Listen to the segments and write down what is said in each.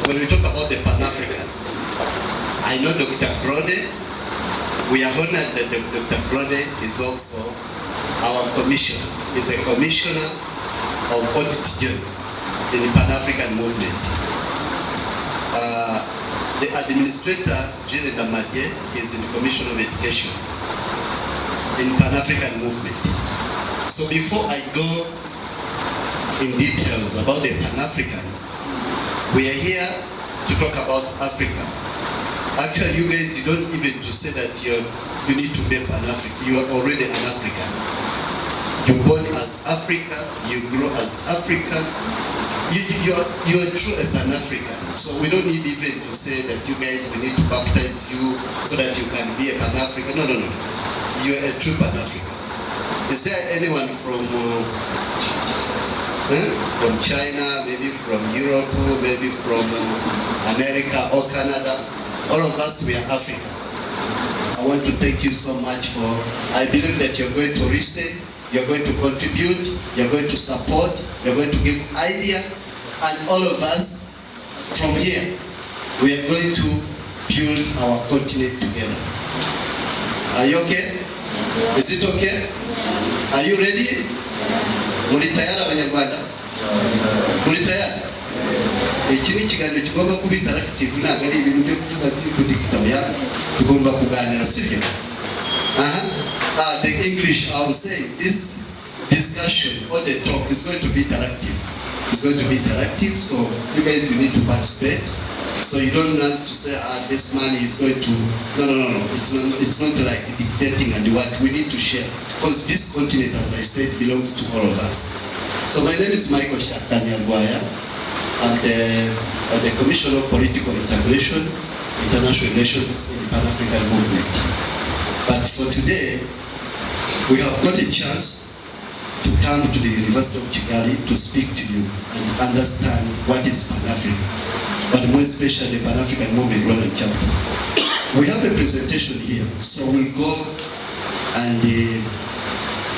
when we talk about the Pan-African, I know Dr. Krode. We are honored that Dr. Krode is also our commissioner. He's a commissioner of Audit General in the Pan-African movement. The administrator, Gilles Ndamage, is in the Commission of Education in Pan-African movement. So before I go in details about the Pan-African, we are here to talk about Africa. Actually, you guys, you don't even to say that you need to be Pan-African. You are already an African. You're born as Africa, you grow as African. You are true a Pan-African. So we don't need even to say that you guys, we need to baptize you so that you can be a Pan-African. No. You are a true Pan-African. Is there anyone from China, maybe from Europe, maybe from America or Canada? All of us, we are African. I want to thank you so much for, I believe that you're going to listen, you're going to contribute, you're going to support, you're going to give idea, and all of us from here, we are going to build our continent together. Are you okay? Is it okay? Are you ready? Muri tayari abanyarwanda? Muri tayari? Iki ni ikiganiro kigomba kuba interactive, ntabwo ari ibintu byo kuvuga by'ikudikitaya, tugomba kuganira sibyo? The English, I was saying, this discussion or the talk is going to be interactive. It's going to be interactive, so you guys, you need to participate. So you don't have to say, this man is going to, no. It's not like dictating and what we need to share. Because this continent, as I said, belongs to all of us. So my name is Michael Shakanyarwaya. I'm the Commissioner of Political Integration, International Relations in the Pan-African Movement. But for today, we have got a chance to come to the University of Kigali to speak to you and understand what is Pan-African, but more especially the Pan-African Movement-Rwanda chapter. We have a presentation here, so we'll go and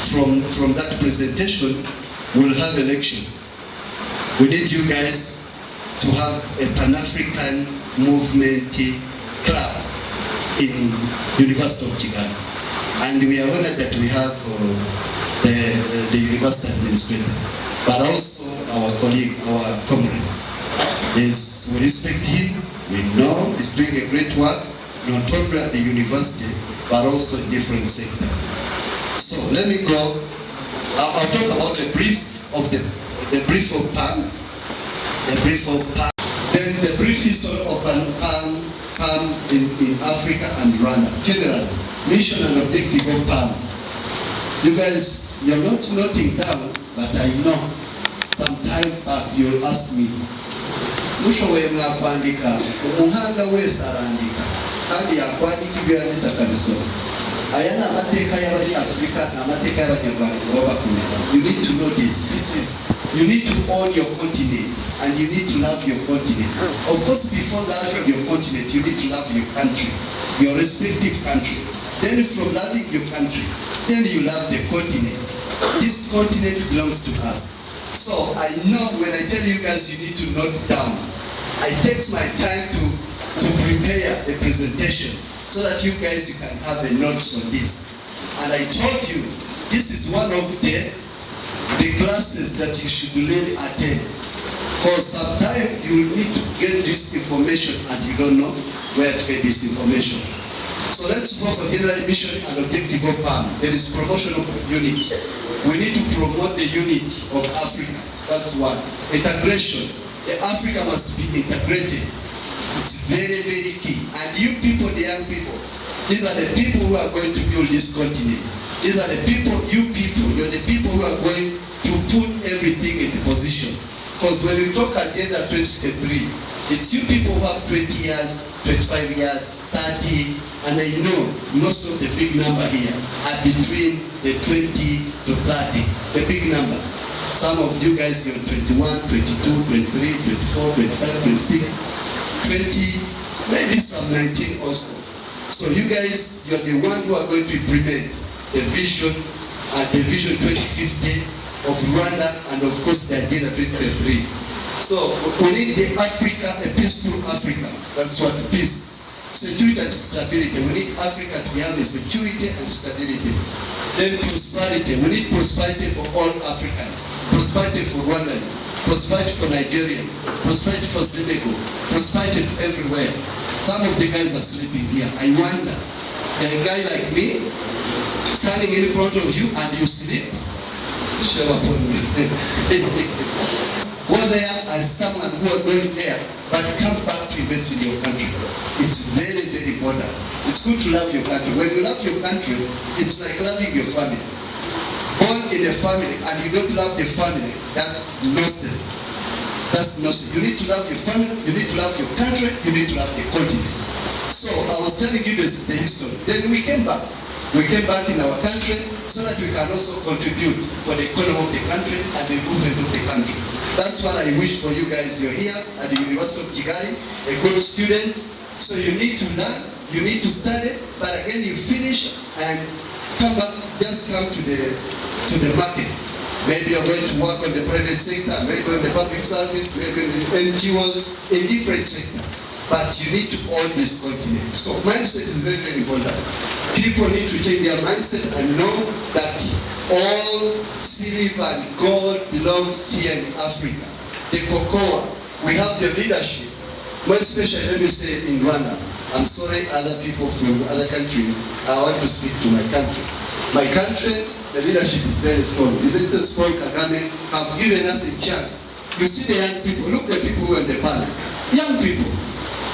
from that presentation, we'll have elections. We need you guys to have a Pan-African movement club in the University of Kigali. And we are honored that we have the university administrator, but also our colleague, our comrades. Yes, we respect him, we know he's doing a great work, not only at the university, but also in different sectors. So let me go, I'll talk about the brief of PAN, then the brief history of PAN in Africa and Rwanda, generally, mission and objective of PAN. You guys, you're not noting down, but I know sometime back you'll ask me, mushoboye mwakwandika, umuhanga wese arandika, kandi yakwandika ibyo yanditse akabisoma. Aya ni amateka y'Abanyafrika na amateka y'Abanyarwanda ngomba kumenya. You need to know this. You need to own your continent and you need to love your continent. Of course, before loving your continent, you need to love your country, your respective country. Then from loving your country, then you love the continent. This continent belongs to us. So I know when I tell you guys you need to note down, I take my time to prepare a presentation so that you guys, you can have a notes on this. And I told you, this is one of the classes that you should really attend. Because sometimes you need to get this information and you don't know where to get this information. So let's go for general mission and objective of PAN. There is promotion of unity. We need to promote the unity of Africa. That's one. Integration. The Africa must be integrated. It's very, very key. And you people, the young people, these are the people who are going to build this continent. These are the people, you're the people who are going to put everything in the position. Because when we talk Agenda 2023, it's you people who have 20 years, 25 years, 30, and I know most of the big number here are between the 20 to 30, the big number. Some of you guys, you're 21, 22, 23, 24, 25, 26, 20, maybe some 19 also. So you guys, you're the one who are going to implement the vision and the vision 2050 of Rwanda and of course the Agenda 2033. So we need the Africa, a peaceful Africa. That's what peace. Security and stability. We need Africa to have a security and stability. Then prosperity. We need prosperity for all Africans. Prosperity for Rwandans. Prosperity for Nigerians. Prosperity for Senegal. Prosperity to everywhere. Some of the guys are sleeping here. I wonder, a guy like me, standing in front of you and you sleep? Shame upon me. Go there as someone who are going there, but come back to invest in your country. It's very, very important. It's good to love your country. When you love your country, it's like loving your family. Born in a family and you don't love the family, that's nonsense. That's nonsense. You need to love your family, you need to love your country, you need to love the continent. So I was telling you the history. Then we came back. We came back in our country so that we can also contribute for the economy of the country and the improvement of the country. That's what I wish for you guys. You're here at the University of Kigali, a good students. So you need to learn, you need to study, but again you finish and come back, just come to the market. Maybe you're going to work on the private sector, maybe on the public service, maybe in the NGOs, in different sectors. But you need to own this continent. So mindset is very, very important. People need to change their mindset and know that all silver and gold belongs here in Africa. The cocoa, we have the leadership. More especially, let me say in Rwanda. I'm sorry, other people from other countries. I want to speak to my country. My country, the leadership is very strong. His Excellency Kagame have given us a chance. You see the young people. Look at the people who are in the panel. Young people.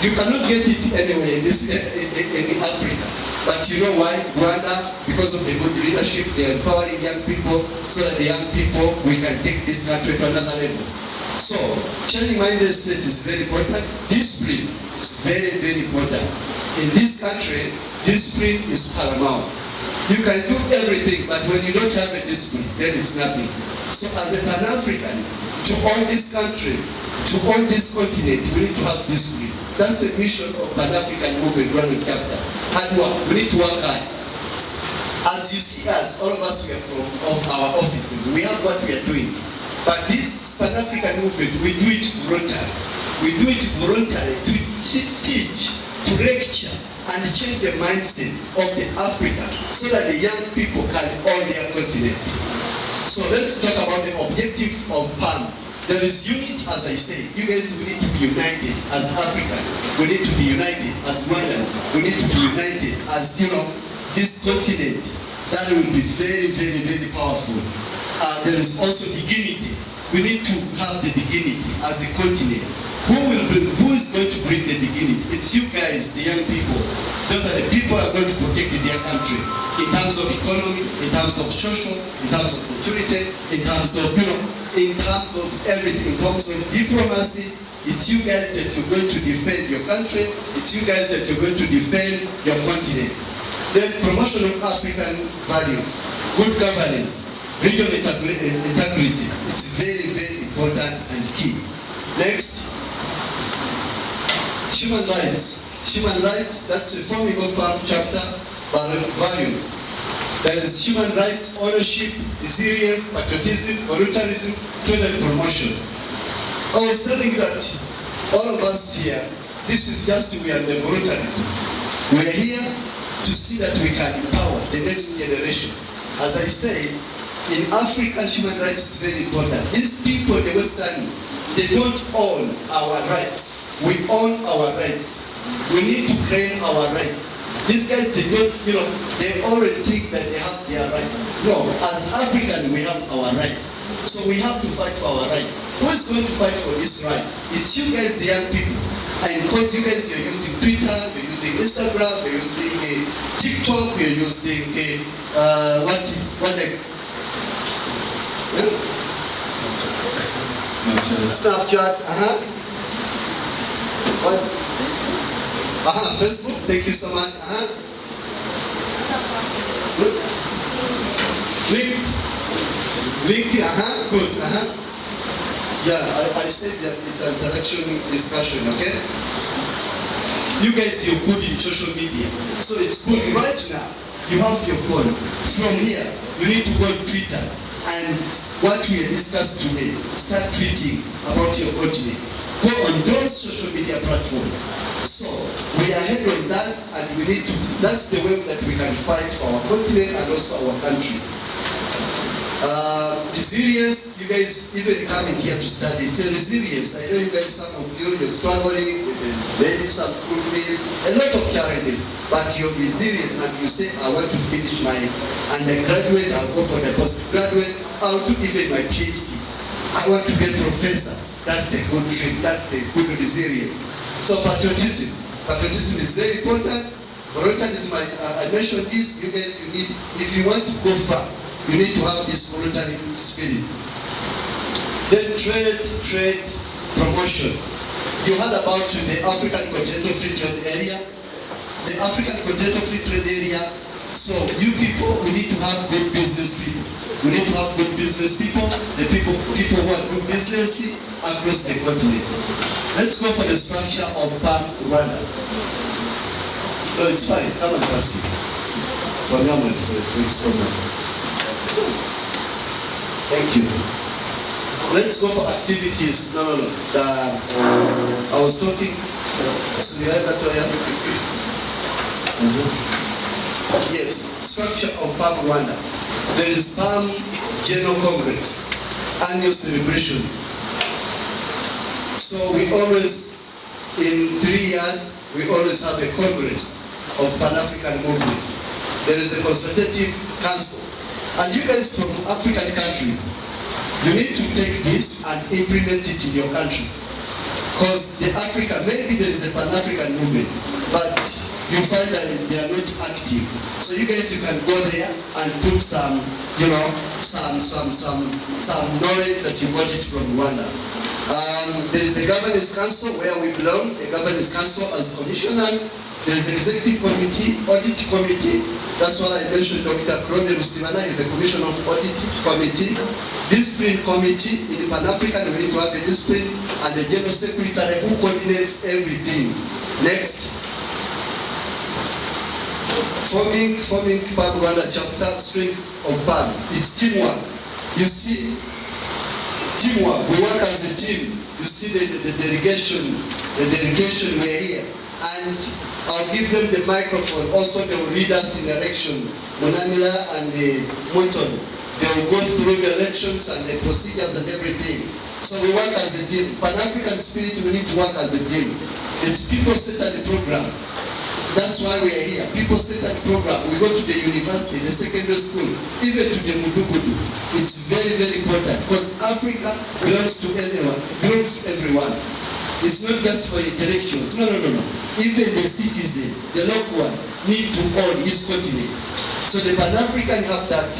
You cannot get it anywhere in Africa. But you know why? Rwanda, because of the good leadership, they are empowering young people so that the young people, we can take this country to another level. So, changing mindset is very important. Discipline is very, very important. In this country, discipline is paramount. You can do everything, but when you don't have a discipline, then it's nothing. So as a Pan-African, to own this country, to own this continent, we need to have discipline. That's the mission of Pan-African Movement-Rwanda chapter. Hard work. We need to work hard. As you see us, all of us, we are from our offices. We have what we are doing. But this Pan-African movement, we do it voluntarily. We do it voluntarily to teach, to lecture, and change the mindset of the African so that the young people can own their continent. So let's talk about the objective of PAN. There is unity, as I say. You guys, we need to be united as African. We need to be united as Rwandan. We need to be united as, this continent. That will be very, very, very powerful. There is also dignity. We need to have the dignity as a continent. Who is going to bring the dignity? It's you guys, the young people. Those are the people who are going to protect their country in terms of economy, in terms of social, in terms of security, in terms of, in terms of everything, in terms of diplomacy. It's you guys that you're going to defend your country. It's you guys that you're going to defend your continent. Then promotion of African values, good governance, regional integrity. It's very, very important and key. Next, human rights. Human rights, that's a forming of PAM chapter, but values. There is human rights, ownership, resilience, patriotism, voluntarism, trade and promotion. I was telling you that all of us here, this is just, we are the voluntarism. We are here to see that we can empower the next generation. As I say, in Africa, human rights is very important. These people, the Western, they don't own our rights. We own our rights. We need to claim our rights. These guys, they don't, they already think that they have their rights. No, as African, we have our rights. So we have to fight for our rights. Who is going to fight for this right? It's you guys, the young people. And because you guys, you're using Twitter, you're using Instagram, you're using TikTok, you're using what next? Snapchat. What? Facebook. Thank you so much. LinkedIn. Good. Yeah, I said that it's an interaction discussion, okay? You guys, you're good in social media. So it's good right now. You have your phones. From here, you need to go to Twitter, and what we have discussed today, start tweeting about your continent. Go on those social media platforms. So we are ahead on that, and we need to, that's the way that we can fight for our continent and also our country. Resilience, you guys even coming here to study, it's a resilience. I know you guys, some of you, you're struggling with maybe some school fees, a lot of challenges, but you're resilient and you say, I want to finish my undergraduate, I'll go for the postgraduate, I'll do even my PhD. I want to get professor. That's a good dream, that's a good resilience. So patriotism is very important. Voluntarism, I mentioned this, you guys, you need, if you want to go far, you need to have this voluntary spirit. Then trade promotion. You heard about the African Continental Free Trade Area. The African Continental Free Trade Area. So you people, we need to have good business people. We need to have good business people. The people who are good business across the continent. Let's go for the structure of Movement-Rwanda. No, it's fine. Come and pass it. For now, for a free stomach. Thank you. Let's go for activities. No. I was talking. Yes, structure of Movement-Rwanda. There is PAM General Congress, annual celebration. So we always, in 3 years, we always have a Congress of Pan-African movement. There is a consultative council. And you guys from African countries, you need to take this and implement it in your country. Because the Africa, maybe there is a Pan-African movement, but you find that they are not active. So you guys, you can go there and put some, you know, some knowledge that you got it from Rwanda. There is a governance council where we belong, a governance council as commissioners. There is executive committee, audit committee. That's why I mentioned Dr. Claude Rusivana is the commissioner of audit committee. Discipline committee, in Pan-African we need to have a discipline, and the general secretary who coordinates everything. Next. Forming Pan-Rwanda chapter, strengths of PAN. It's teamwork. You see, teamwork. We work as a team. You see the delegation we're here. And I'll give them the microphone. Also, they will read us in election. Monamila and Moton. They will go through the elections and the procedures and everything. So we work as a team. Pan-African spirit, we need to work as a team. It's people-centered program. That's why we are here. People-centered program. We go to the university, the secondary school, even to the Mudugudu. It's very, very important because Africa belongs to everyone. It belongs to everyone. It's not just for intellectuals. No. Even the citizen, the local one, need to own his continent. So the Pan-African have that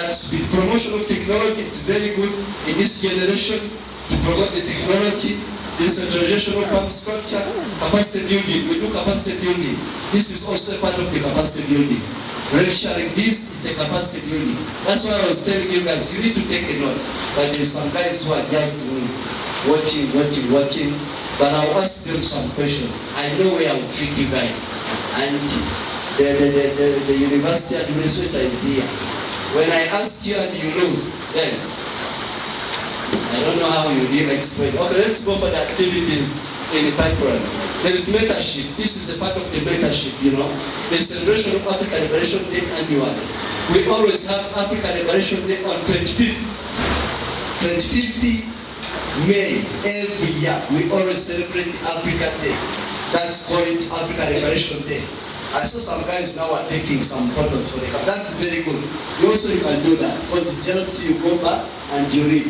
speed. Promotion of technology, it's very good in this generation to promote the technology. Decentralization of PAM structure, capacity building. We do capacity building. This is also part of the capacity building. Sharing this, it's a capacity building. That's why I was telling you guys, you need to take a note. But there's some guys who are just watching. But I'll ask them some questions. I know where I will trick you guys. And the university administrator is here. When I ask you and you lose, then I don't know how you will explain. Okay, let's go for the activities in the pipeline. There is mentorship. This is a part of the mentorship, you know. The celebration of African Liberation Day annually. We always have African Liberation Day on 25th May every year. We always celebrate the African Day. That's called it African Liberation Day. I saw some guys now are taking some photos for the camp. That's very good. You can do that because it helps you go back and you read.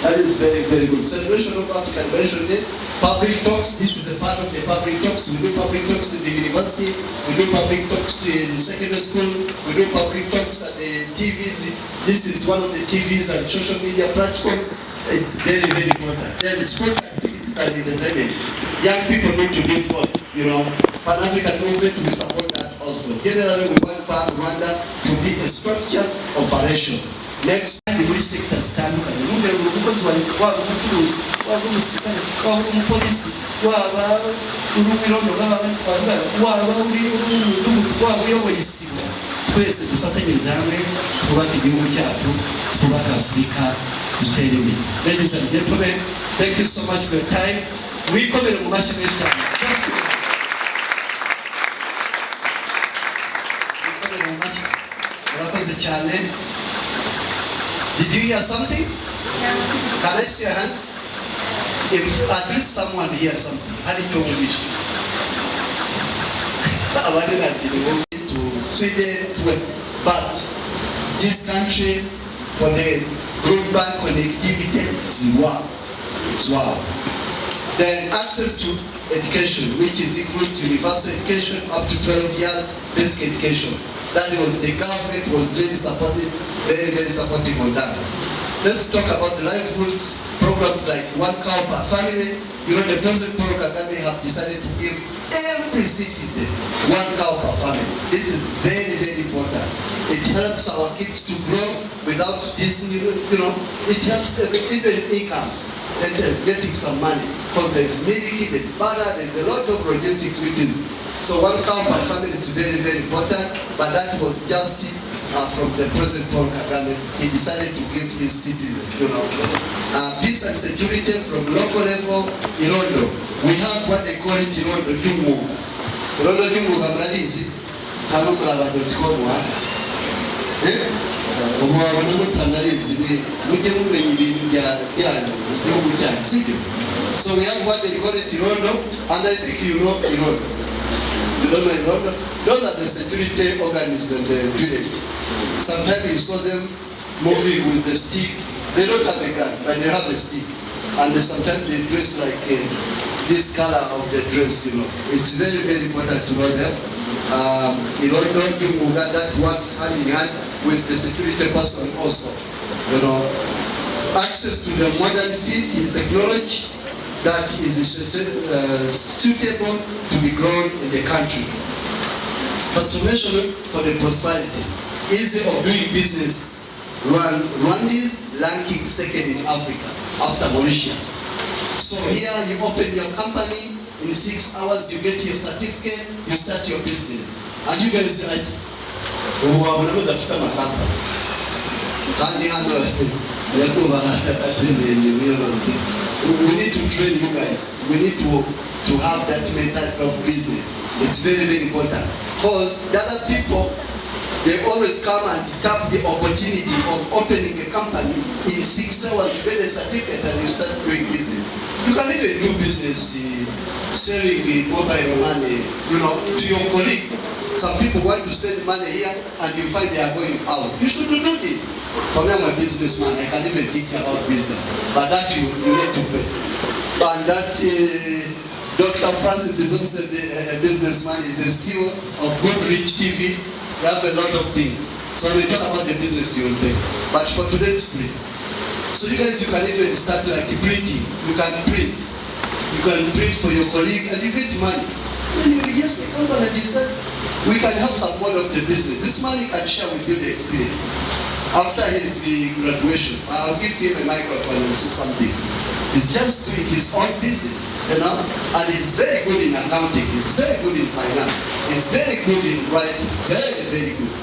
That is very, very good. Celebration of African Liberation Day. Public talks. This is a part of the public talks. We do public talks in the university. We do public talks in secondary school. We do public talks at the TVs. This is one of the TVs and social media platforms. It's very, very important. Then sports activities and entertainment. Young people need to do sports. You know, Pan-African movement, we support that also. Generally, we want Movement-Rwanda to be a structured operation. Next, the muri sector zitandukanye n'umwe umukozi waba umucuruzi waba umusirikare waba umupolisi waba urumirondo waba twavuga waba uri umudugudu waba uyoboye isibo twese dufatanyirize hamwe twubake igihugu cyacu, twubake Afurika, dutere imbere. Ladies and gentlemen, thank you so much for your time. Mwikomere mu mashyi menshi cyane. Mwikomere mu mashyi. Murakoze cyane. Did you hear something? Can I see your hands? If at least someone hears something, hari icyo wumvise. Abandi ntabwo to Sweden, but this country for the broadband connectivity is wow. It's wow. Then access to education, which is equal to universal education up to 12 years, basic education. That was the government was really supportive, very supportive on that. Let's talk about the livelihoods programs like 1 cow per family. You know, the President Paul Kagame have decided to give every citizen 1 cow per family. This is very important. It helps our kids to grow without this, you know, it helps even income and getting some money. Because there is milk, there is butter, there is a lot of logistics which is, so 1 cow per family is very important, but that was just from the President Paul Kagame. He decided to give his citizens, you know. Peace and security from local level, Irondo. We have what they call it Irondo Jumuga. Irondo Jumuga mradizi, hano mraba.com wa. Umwabona mutanarizi ni mujye mumenye ibintu byanyu igihugu cyacu, sibyo? So we have what they call it Irondo, and I think you know Irondo. You don't know Irondo? Those are the security organs in the village. Sometimes you saw them moving with the stick. They don't have a gun, but they have a stick. And sometimes they dress like this color of the dress, you know. It's very important to know them. Irondo Jumuga, that works hand in hand with the security person also. You know, access to the modern fit in technology that is suitable to be grown in the country. Transformation for the prosperity. Easy of doing business. Rwandans ranking second in Africa after Mauritius. So here you open your company, in 6 hours you get your certificate, you start your business. And you guys are we need to train you guys. We need to have that mentality of business. It's very important. Because the other people, they always come and tap the opportunity of opening a company. In 6 hours, you get a certificate and you start doing business. You can even do business selling mobile money, you know, to your colleague. Some people want to send money here and you find they are going out. You should do this. For me, I'm a businessman. I can even teach about business. But that you need to pay. And that Dr. Francis is also a businessman. He's a CEO of Goodrich TV. We have a lot of things. So when we talk about the business, you will pay. But for today, it's free. So you guys, you can even start like printing. You can print. You can print for your colleague and you get money. Then you just come and start. We can have some more of the business. This man can share with you the experience. After his graduation, I'll give him a microphone and say something. He's just doing his own business, you know, and he's very good in accounting. He's very good in finance. He's very good in writing. Very good.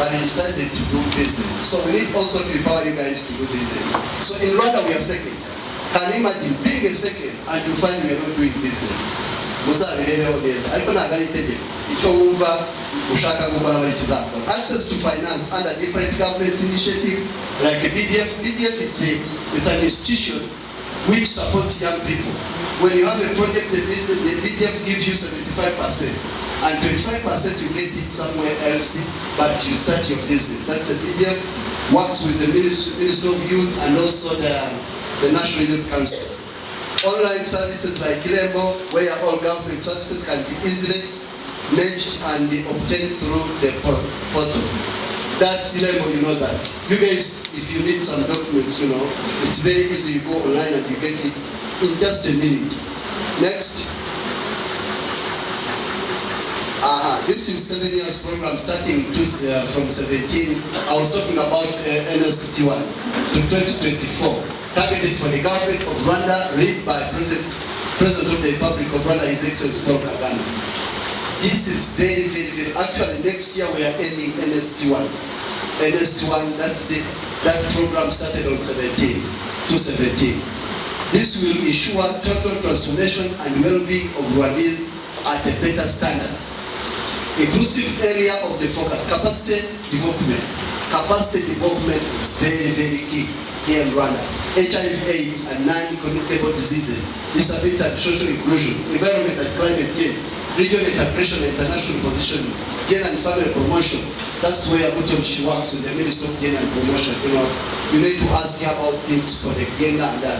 But he started to do business. So we need also to empower you guys to do business. So in Rwanda we are second. Can you imagine being a second and you find we are not doing business? Access to finance under different government initiatives like a BDF. BDF is an institution which supports young people. When you have a project, the BDF gives you 75%, and 25% you get it somewhere else, but you start your business. That's a BDF. Works with the Ministry of Youth and also the National Youth Council. Online services like Labor, where all government services can be easily managed and obtained through the portal. That's Labor, you know that. You guys, if you need some documents, you know, it's very easy. You go online and you get it in just a minute. Next. This is 7 years program starting from 17. I was talking about NST1 to 2024. Targeted for the government of Rwanda, led by President of the Republic of Rwanda, His Excellency Paul Kagame. This is very, very, very. Actually, next year we are ending NST1. NST1, that program started on 17 to 17. This will ensure total transformation and well-being of Rwandese at a better standards. Inclusive area of the focus, capacity development. Capacity development is very, very key here in Rwanda. HIV/AIDS and non-communicable diseases, disability and social inclusion, environment and climate change, regional integration and international positioning, gender and family promotion. That's where she works in the Ministry of Gender and Promotion. You need to ask her about things for the gender and that.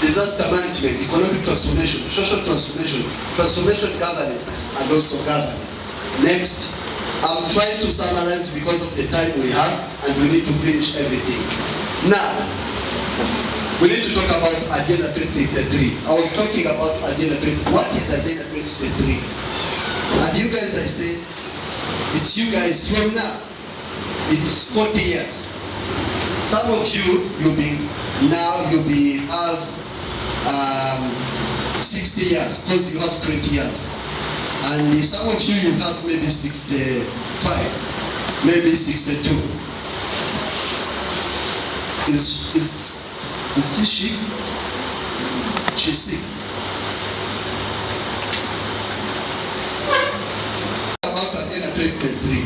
Disaster management, economic transformation, social transformation, transformation governance, and also governance. Next, I'm trying to summarize because of the time we have, and we need to finish everything. Now, we need to talk about Agenda 2033. I was talking about Agenda 2033. What is Agenda 2033? And you guys, I say, it's you guys from now. It's 40 years. Some of you, you'll have 60 years, because you have 20 years. And some of you, you have maybe 65, maybe 62. Is she sick? She's sick. About Agenda 2033.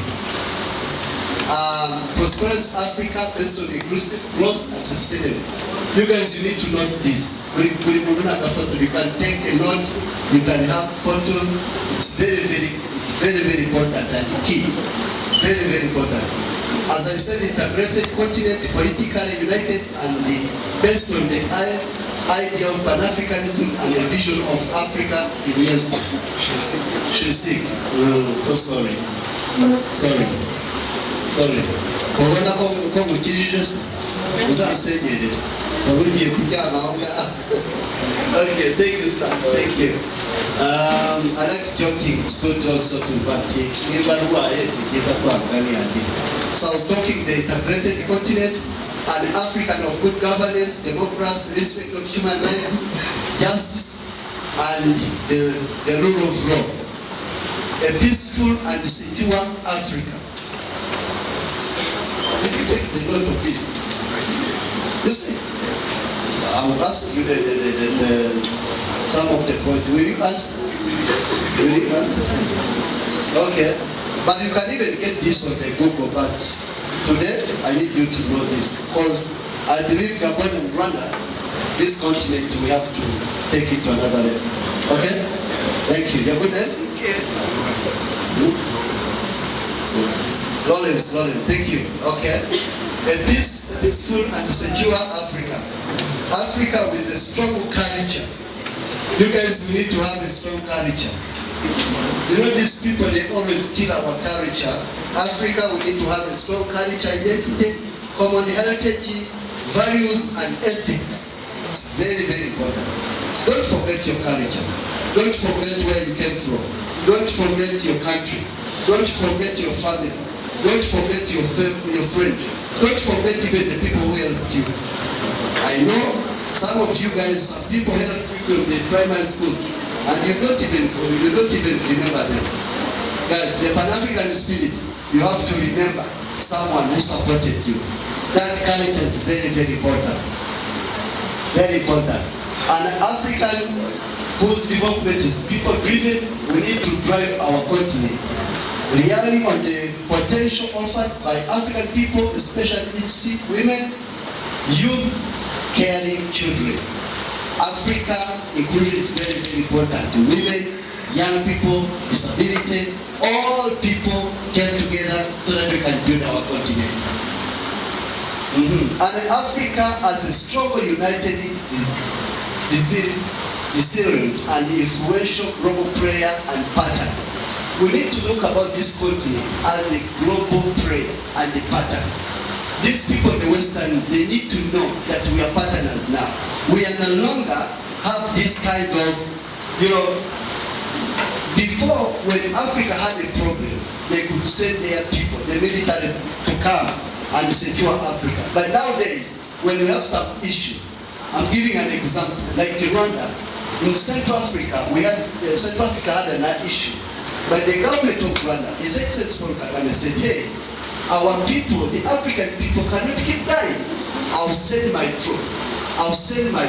Prosperous Africa based on inclusive growth and sustainable. You guys, you need to note this. You can take a note, you can have photo. It's very, very important and key. Very, very important. As I said, integrated continent, politically united, and based on the idea of Pan-Africanism and the vision of Africa in years. She's sick. She's sick. So sorry. Sorry. Okay, thank you, sir. Thank you. I like joking. It's good also to, but so I was talking the integrated continent, an African of good governance, democracy, respect of human rights, justice, and the rule of law. A peaceful and secure Africa. Did you take the note of this? You see, I will ask you some of the points. Will you answer? Will you answer? Okay. But you can even get this on the Google, but today I need you to know this, because I believe Gabon and Rwanda, this continent, we have to take it to another level. Okay? Thank you. Your good name? Lawrence, thank you. Okay. A peaceful and secure Africa. Africa with a strong culture. You guys, we need to have a strong culture. You know, these people, they always kill our culture. Africa, we need to have a strong culture, identity, common heritage, values, and ethics. It's very, very important. Don't forget your culture. Don't forget where you came from. Don't forget your country. Don't forget your family. Don't forget your friends. Don't forget even the people who helped you. I know some of you guys, some people helped you from the primary school, and you don't even remember them. Guys, the Pan-African spirit, you have to remember someone who supported you. That character is very, very important. Very important. An African whose development is people-driven, we need to drive our continent. Relying on the potential offered by African people, especially women, youth, caring children. Africa inclusion is very, very important. Women, young people, disability, all people came together so that we can build our continent. And Africa, as a strong, united, is resilient and influential global player and pattern. We need to look about this continent as a global player and a pattern. These people in the Western, they need to know that we are partners now. We are no longer have this kind of, before when Africa had a problem, they could send their people, the military, to come and secure Africa. But nowadays, when we have some issue, I'm giving an example, like Rwanda, in Central Africa, Central Africa had an issue. by the government of Rwanda. His Excellency Paul Kagame said, hey, our people, the African people cannot keep dying. I'll send my troop. I'll send the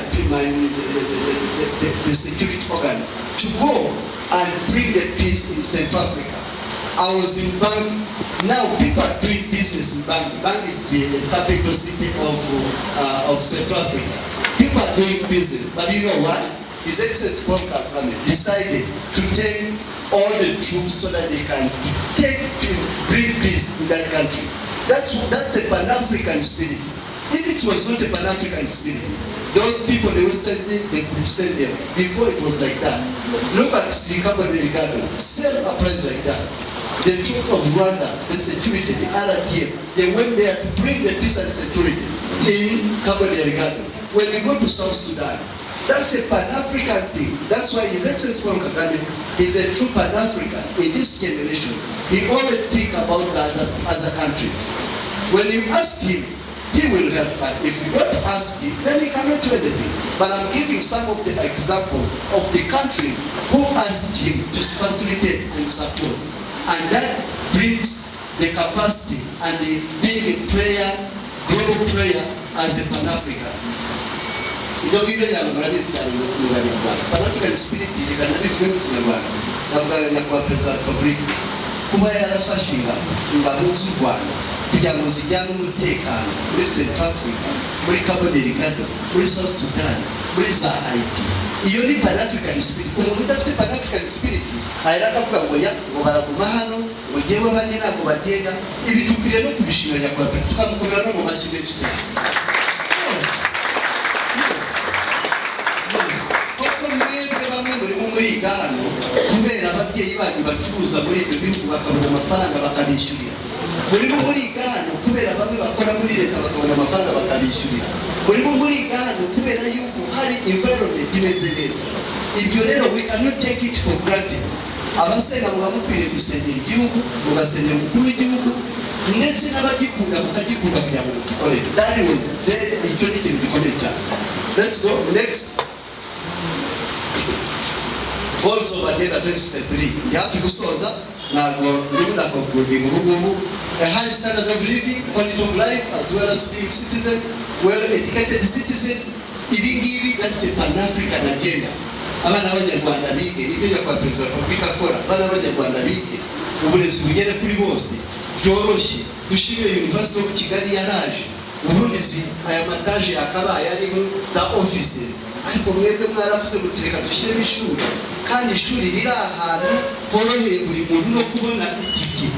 security organ to go and bring the peace in Central Africa. I was in Bang. Now people are doing business in Bang. Bang is the capital city of Central Africa. People are doing business, but you know what? His Excellency Paul Kagame decided to take all the troops so that they can bring peace in that country. That's a Pan-African spirit. If it was not a Pan-African spirit, those people, the Western, they could send them. Before it was like that. Look at Cabo Delgado, sell a price like that. The troops of Rwanda, the security, the RTF, they went there to bring the peace and security in Cabo Delgado. When we go to South Sudan, that's a Pan-African thing. That's why His Excellency Paul Kagame is a true Pan-African in this generation. He always think about the other country. When you ask him, he will help. But if you don't ask him, then he cannot do anything. But I'm giving some of the examples of the countries who asked him to facilitate and support. And that brings the capacity and the being a player, global player as a Pan-African. Pan-African spirit ikanabifwe mu Kinyarwanda bavugana kwa President Republic kuba yarafashinga ingabo z'u Rwanda kugira ngo zijyane umutekano muri Central Africa, muri Cabo Delgado, muri South Sudan, muri za Haiti. Iyo ni Pan-African spirit. Umuntu udafite Pan-African spirit ahera akavuga ngo ya ngo baraguma hano ngo jewe banye ntabwo bagenda. Ibi dukwiriye no kubishimira kwa President tukamukomera no mu mashyi menshi cyane. Muri hano kubera ababyeyi banyu bacuruza muri ibyo bihugu bakabona amafaranga bakabishyurira. Muri hano kubera bamwe bakora muri leta bakabona amafaranga bakabishyurira. Muri hano kubera yuko hari environment imeze neza. Ibyo rero we cannot take it for granted. Abasenga muba mukwiriye gusengera igihugu, mugasengera umukuru w'igihugu, ndetse n'abagikunda mukagikunda kugira ngo mukikore. That was icyo ni ikintu gikomeye cyane. Let's go next. Goals of Agenda 2023. You have to gusoza nago ndibuna concluding ubugubu a high standard of living, quality of life, as well as being citizen, well-educated citizen. Ibingibi that's a Pan-African agenda. Abana b'Abanyarwanda bige nibyo kwa President Republic akora. Abana b'Abanyarwanda bige uburezi bugere kuri bose byoroshye. Dushimire University of Kigali yaraje. Uburundi aya mataje akabaye ari za offices. Ariko mwebwe mwaravuze mutireka dushyiremo ishuri, kandi ishuri riri ahantu horoheye buri muntu no kubona itike.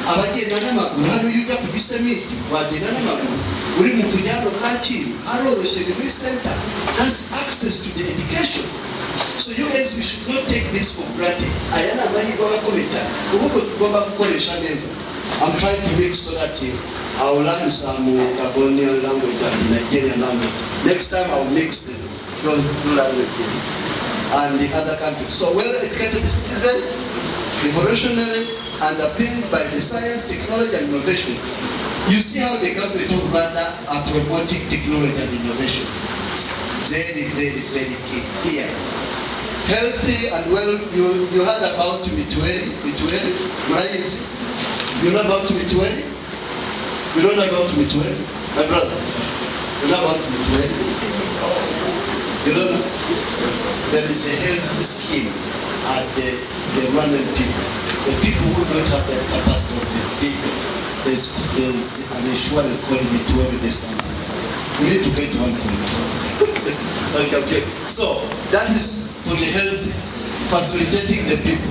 Abagenda n'amaguru hano ujya ku Gisementi wagenda n'amaguru, uri mu Kujyano Kacyiru haroroshye ni muri center, has access to the education. So you guys, we should not take this for granted. Aya ni amahirwe akomeye cyane ubwo tugomba gukoresha neza. I'm trying to make so that I will learn some Gabonian language and Nigerian language. Next time I will mix them. Because and the other countries. So well-educated citizen, revolutionary, underpinned by the science, technology, and innovation. You see how the government of Rwanda are promoting technology and innovation. Very, very, very key here. Healthy and well. You heard about Mituweli, right? You know about Mituweli? You don't know about Mituweli, my brother. You know about Mituweli? You don't know? There is a health scheme at the Rwandan people. The people who don't have that capacity of the people, there's an insurance called Mituweli something. We need to get one for you. Okay. So that is for the health, facilitating the people,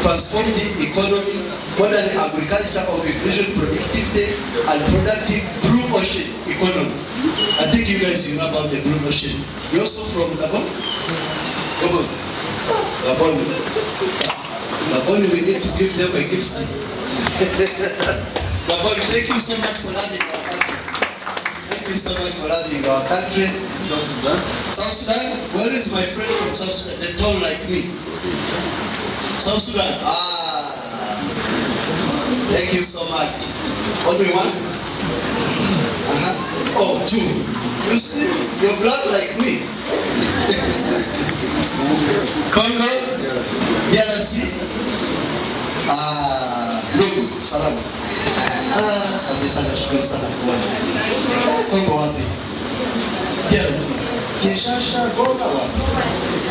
transform the economy, modern agriculture of inclusion, productivity, and productive blue ocean economy. I think you guys know about the blue ocean. You also from Gabon? Gabon. Gabon, we need to give them a gift. Gabon, thank you so much for having our country. Thank you so much for having our country. South Sudan? South Sudan? Where is my friend from South Sudan? They're tall like me. South Sudan? Thank you so much. Only one? Oh, two. You see, you're black like me. Congo? DRC? salamu. Kabisa nashukuru sana kuona. Kongo wapi? Yes. Kinshasa, Goma wapi?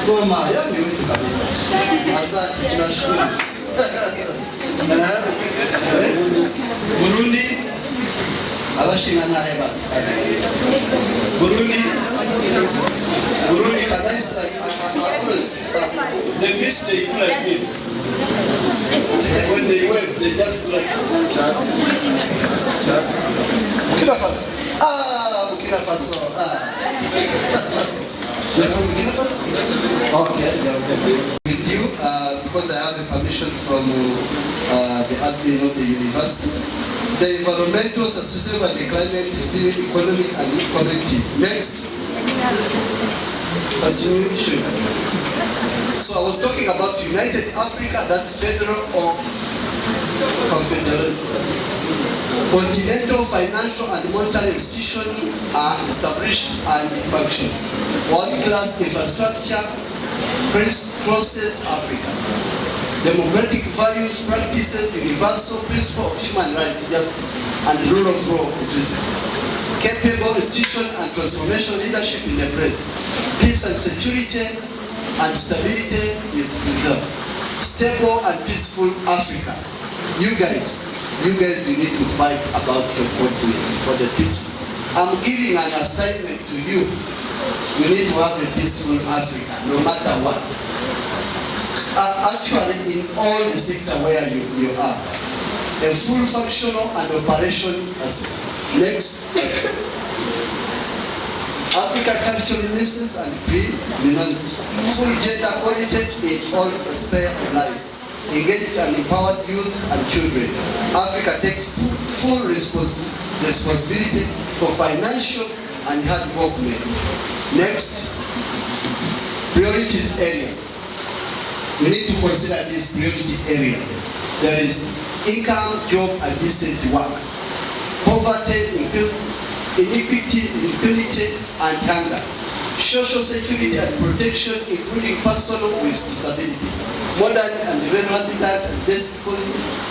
Goma, yani wetu kabisa. Asante, tunashukuru. Burundi, abashinga naye ba. Burundi kanisa akula sisa. The mistake like me. When they wave, they just like Burkina Faso. Burkina Faso. You're from Burkina Faso? Okay, yeah. With you, because I have a permission from the admin of the university. The environmental, sustainable and climate, resilient economic and communities. Next. Continuation. So I was talking about United Africa, that's federal or confederate. Continental financial and monetary institutions are established and function. World-class infrastructure crosses Africa. Democratic values, practices, universal principle of human rights, justice, and the rule of law exists. Capable institution and transformation leadership in the press. Peace and security and stability is preserved. Stable and peaceful Africa. You guys, you need to fight about your continent for the peaceful. I'm giving an assignment to you. You need to have a peaceful Africa, no matter what. Actually, in all the sector where you are, a full functional and operation as next. Africa cultural renaissance and pre-dominant, full gender equality in all spheres of life, engaged and empowered youth and children. Africa takes full responsibility for financial and health development. Next, priorities area. We need to consider these priority areas. There is income, job, and decent work. Poverty, inequity, impunity, and hunger. Social security and protection, including personal with disability. Modern and rural habitat and basic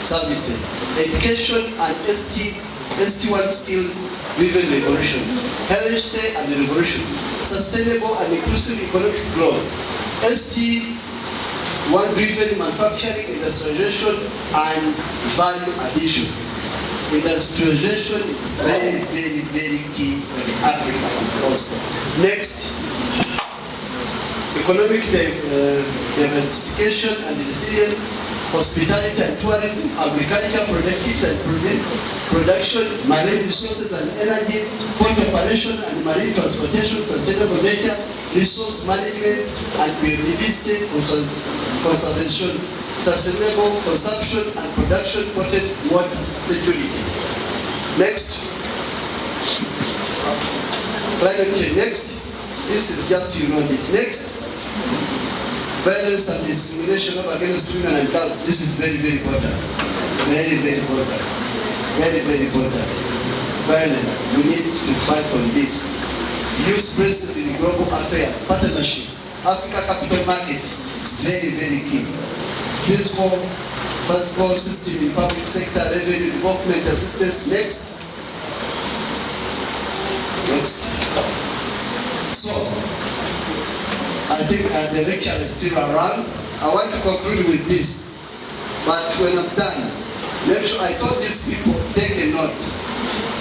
services. Education and ST1 skills-driven revolution. Health and revolution. Sustainable and inclusive economic growth. ST1-driven manufacturing, industrialization, and value addition. Industrialization is very, very, very key for Africa also. Next, economic diversification and resilience, hospitality and tourism, agriculture, productivity and production, marine resources and energy, port operation and marine transportation, sustainable nature, resource management and biodiversity conservation, sustainable consumption and production, potable water security. Next, climate change. Next, this is just this. Next, violence and discrimination against women and girls. This is very, very important. Very, very important. Very, very important. Violence. We need to fight on this. Use presence in global affairs. Partnership. Africa capital market is very, very key. Fiscal system in public sector, revenue development assistance. Next. So, I think the lecture is still around. I want to conclude with this. But when I'm done, make sure I told these people, take a note.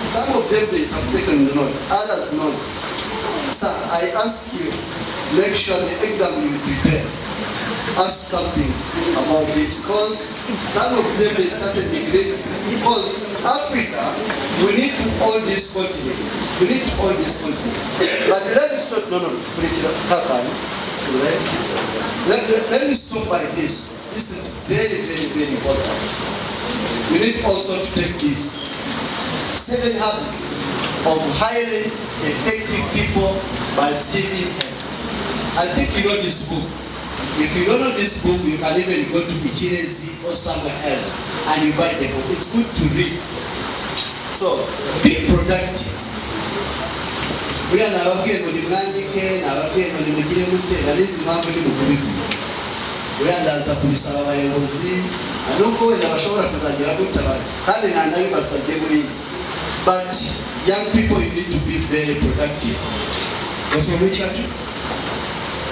Some of them they have taken the note, others not. Sir, I ask you, make sure the exam you prepare. Ask something about this, because some of them they started neglecting. Because Africa, we need to own this continent. We need to own this continent. But let me stop. Let me stop by this. This is very, very, very important. We need also to take this 7 habits of highly effective people by Stephen. I think you know this book. If you don't know this book, you can even go to Ichirezi or somewhere else and you buy the book. It's good to read. So, be productive. We are now going to the Mandike, now going to the Mugire Mute, that is the man for the Bukubifu. We are as a police, I was Anuko wenda bashobora kuzagera gutabara kandi nandaye basajye muri, but young people, you need to be very productive. You're from which country?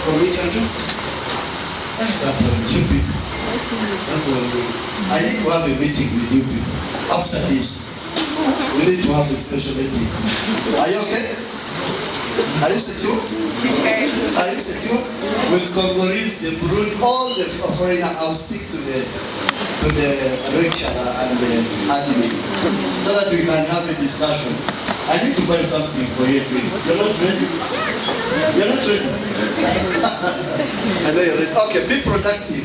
From which country? You people. I need to have a meeting with you people. After this, we need to have a special meeting. Are you okay? Are you secure? Are you secure? With Congolese, the Burundi, all the foreigners, I'll speak to the lecturer and the admin so that we can have a discussion. I need to buy something for you to drink. You're not ready? You're not ready? I know you're ready. Okay, be productive.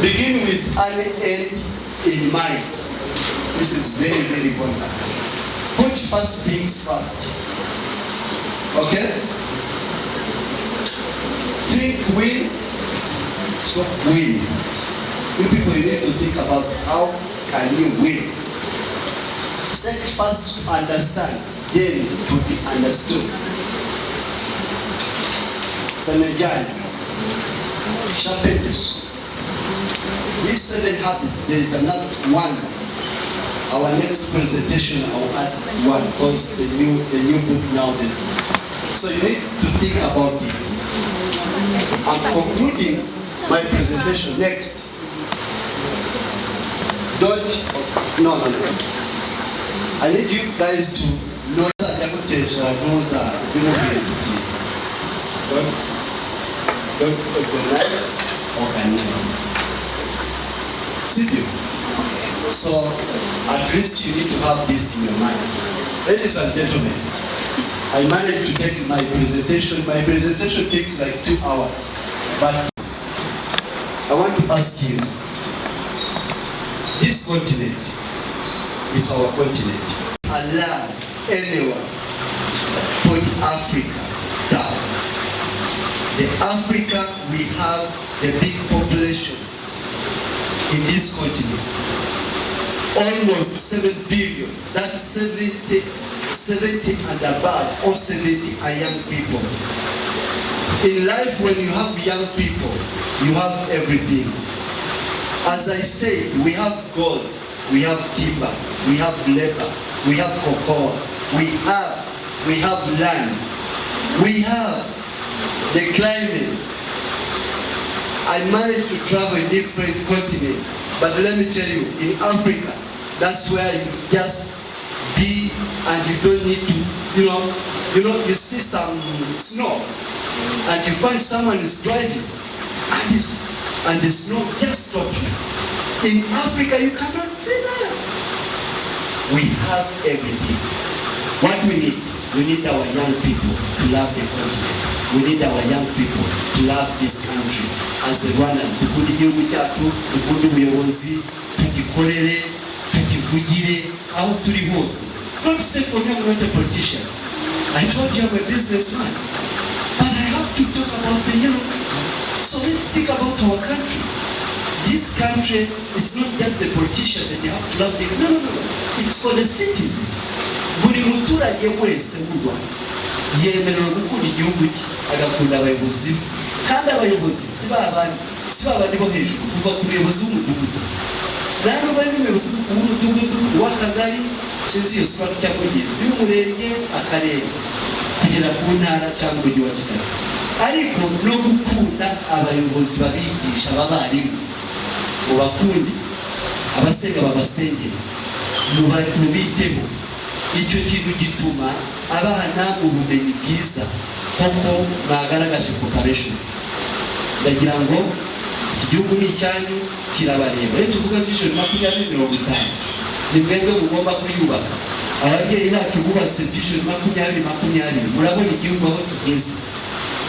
Begin with an end in mind. This is very, very important. Put first things first. Okay? Think win, stop winning. You people, you need to think about how can you win. Set first to understand, then to be understood. Synergize, sharpen this. These 7 habits, there is another one. Our next presentation, I'll add one because the new book nowadays. So you need to think about this. I'm concluding my presentation next. No. I need you guys to know that don't organize. See you. So at least you need to have this in your mind. Ladies and gentlemen, I managed to take my presentation. My presentation takes like 2 hours. But I want to ask you, this continent is our continent. Allow anyone put Africa down. The Africa, we have a big population in this continent. Almost 7 billion. That's 70 and above, or 70 are young people. In life, when you have young people, you have everything. As I say, we have gold, we have timber, we have labor, we have cocoa, we have land, we have the climate. I managed to travel a different continent, but let me tell you, in Africa, that's where you just be and you don't need to, you see some snow and you find someone is driving and the snow just stop you. In Africa, you cannot see that. We have everything. What we need our young people to love the continent. We need our young people to love this country. As a Rwandan, dukunda igihugu cyacu, dukunda ubuyobozi, tugikorere, tugivugire, aho turi hose. Don't say for me I'm not a politician. I told you I'm a businessman. But I have to talk about the young. So let's think about our country. This country is not just the politician that they have to love. No. It's for the citizen. Buri muturage wese mu Rwanda yemerera gukunda igihugu cye agakunda abayobozi be. Kandi abayobozi si babandi bo hejuru kuva ku muyobozi w'umudugudu. Rero bari n'umuyobozi w'umudugudu w'akagari sinzi iyo siporo cyangwa yizi y'umurenge akarere kugera ku ntara cyangwa umujyi wa Kigali. Ariko no gukunda abayobozi babigisha abarimu mu bakundi abasenga babasengere mubiteho. Icyo kintu gituma abana ubumenyi bwiza koko mwagaragaje cooperation. Ndagira ngo iki gihugu ni icyanyu kirabareba. Iyo tuvuga vision 2050 ni mwebwe mugomba kuyubaka. Ababyeyi bacu bubatse vision 2020, murabona igihugu aho kigeze,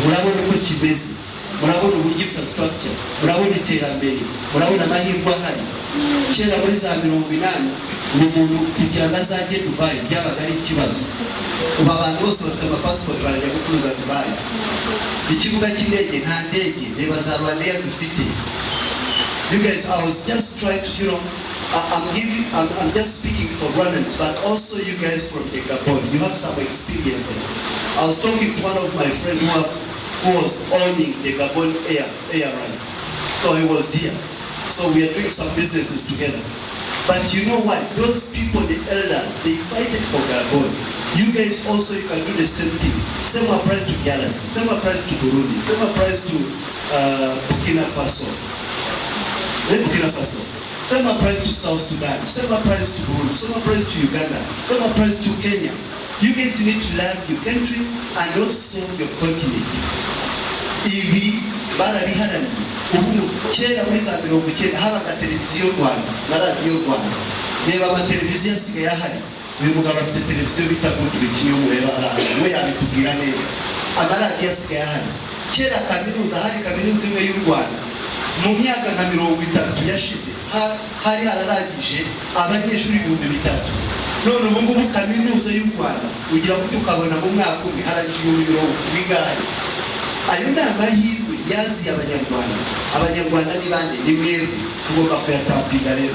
murabona uko kimeze, murabona uburyo infrastructure, murabona iterambere, murabona amahirwe ahari. Kera muri za 80 umuntu kugira ngo azajye Dubai byabaga ari ikibazo. Ubu abantu bose bafite amapassport barajya gucuruza Dubai. Ikibuga cy'indege nta ndege, reba za Rwanda dufite. You guys, I was just trying to, I'm just speaking for Rwandans, but also you guys from the Gabon, you have some experience. I was talking to one of my friends who was owning the Gabon Airlines. So he was here. So we are doing some businesses together. But you know what? Those people, the elders, they fight it for Gabon. You guys also, you can do the same thing. Same applies to Kigali, same applies to Burundi, same applies to Burkina Faso. Same applies to South Sudan, same applies to Burundi, same applies to Uganda, same applies to Kenya. You guys need to love your country and also your continent. Ibi barabiharaniye. Ubu kera muri za 90 habaga televiziyo Rwanda na radio Rwanda. Reba ama televiziyo asigaye ahari. Uyu mugabo afite televiziyo bita Goodrich niyo mureba aranga. We yabitubwira neza. Ama radio asigaye ahari. Kera kaminuza hari kaminuza imwe y'u Rwanda. Mu myaka nka 30 yashize hari hararangije abanyeshuri 3000. None ubu ngubu kaminuza y'u Rwanda ugira ngo ukabona mu mwaka umwe harangije 100 ayo ni amahirwe yazi abanyarwanda. Abanyarwanda ni bande? Ni mwebwe, tugomba kuyatapinga rero.